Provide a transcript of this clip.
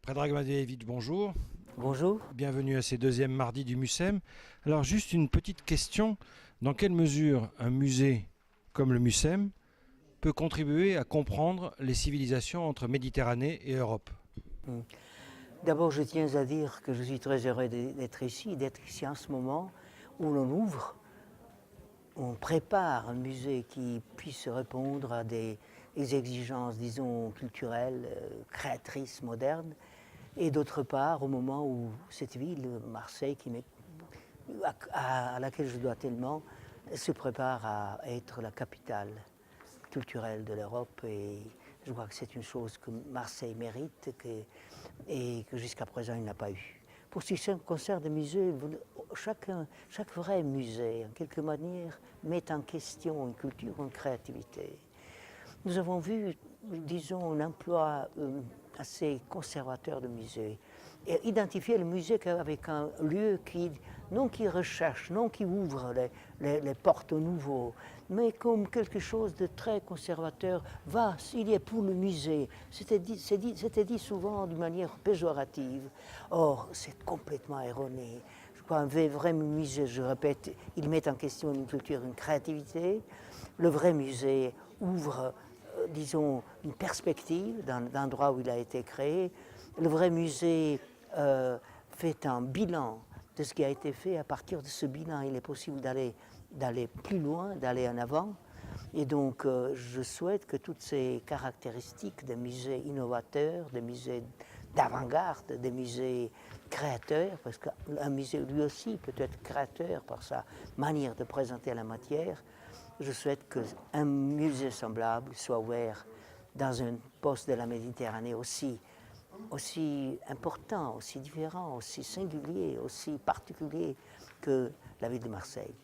Predrag Matvejevic, bonjour. Bonjour. Bienvenue à ces deuxièmes mardis du MUSEM. Alors juste une petite question. Dans quelle mesure un musée comme le MUSEM peut contribuer à comprendre les civilisations entre Méditerranée et Europe? D'abord, je tiens à dire que je suis très heureux d'être ici en ce moment où l'on ouvre, on prépare un musée qui puisse répondre à des exigences, disons, culturelles, créatrices, modernes, et d'autre part, au moment où cette ville, Marseille, à laquelle je dois tellement, se prépare à être la capitale culturelle de l'Europe. Et je crois que c'est une chose que Marseille mérite et que jusqu'à présent il n'a pas eu. Pour ce qui concerne des musées, chaque vrai musée, en quelque manière, met en question une culture, une créativité. Nous avons vu, disons, un emploi assez conservateur de musée. Et identifier le musée avec un lieu non qui recherche, non qui ouvre les portes au nouveau, mais comme quelque chose de très conservateur. Il y a pour le musée. C'était dit souvent d'une manière péjorative. Or, c'est complètement erroné. Je crois qu'un vrai musée, je répète, il met en question une culture, une créativité. Le vrai musée ouvre disons, une perspective dans l'endroit où il a été créé. Le vrai musée fait un bilan de ce qui a été fait. À partir de ce bilan, il est possible d'aller plus loin, d'aller en avant. Et donc, je souhaite que toutes ces caractéristiques des musées innovateurs, des musées d'avant-garde, des musées créateurs, parce qu'un musée lui aussi peut être créateur par sa manière de présenter la matière, je souhaite qu'un musée semblable soit ouvert dans un poste de la Méditerranée aussi important, aussi différent, aussi singulier, aussi particulier que la ville de Marseille.